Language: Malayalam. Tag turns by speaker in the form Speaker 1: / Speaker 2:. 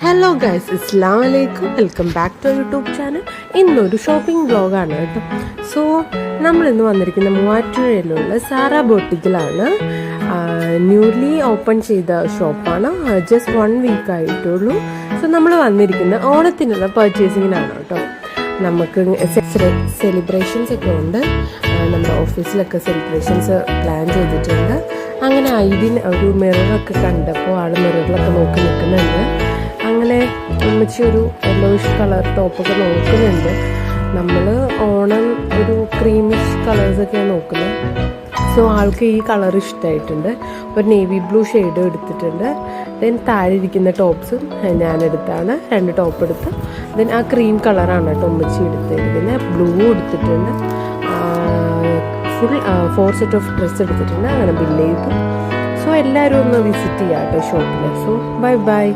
Speaker 1: ഹലോ ഗൈസ്, അസ്സലാമു അലൈക്കും. Welcome back to YouTube channel. ഇന്നൊരു ഷോപ്പിംഗ് വ്ളോഗാണ് കേട്ടോ. സോ നമ്മളിന്ന് വന്നിരിക്കുന്ന മൂവാറ്റുപുഴയിലുള്ള സാറ ബൊട്ടിക്കിലാണ്. ന്യൂലി ഓപ്പൺ ചെയ്ത ഷോപ്പാണ്. ജസ്റ്റ് 1 വീക്ക് ആയിട്ടുള്ളൂ. സോ നമ്മൾ വന്നിരിക്കുന്ന ഓണത്തിനുള്ള പർച്ചേസിങ്ങിനാണ് കേട്ടോ. നമുക്ക് സെലിബ്രേഷൻസ് ഒക്കെ ഉണ്ട്. നമ്മുടെ ഓഫീസിലൊക്കെ സെലിബ്രേഷൻസ് പ്ലാൻ ചെയ്തിട്ടുണ്ട്. അങ്ങനെ ഐഡിൻ ഒരു മിററൊക്കെ കണ്ടപ്പോൾ ആൾ മിററിലൊക്കെ നോക്കി നിൽക്കുന്നുണ്ട്. അങ്ങനെ ഉമ്മച്ചി ഒരു യെല്ലോയിഷ് കളർ ടോപ്പൊക്കെ നോക്കുന്നുണ്ട്. നമ്മൾ ഓണം ഒരു ക്രീമിഷ് കളേഴ്സൊക്കെയാണ് നോക്കുന്നത്. സോ ആൾക്ക് ഈ കളർ ഇഷ്ടമായിട്ടുണ്ട്. ഒരു നേവി ബ്ലൂ ഷെയ്ഡ് എടുത്തിട്ടുണ്ട്. ദെൻ താഴെ ഇരിക്കുന്ന ടോപ്സും ഞാനെടുത്താണ്. 2 ടോപ്പ് എടുത്ത് ദെൻ ആ ക്രീം കളറാണ് കേട്ടോ ഉമ്മച്ചി എടുത്തിരിക്കുന്നത്. ബ്ലൂ എടുത്തിട്ടുണ്ട്. ഫുൾ 4 സെറ്റ് ഓഫ് ഡ്രസ്സ് എടുത്തിട്ടുണ്ട്. അങ്ങനെ ബില്ല് ചെയ്തു. സോ എല്ലാവരും ഒന്ന് വിസിറ്റ് ചെയ്യാം കേട്ടോ ഷോപ്പിൽ. So by.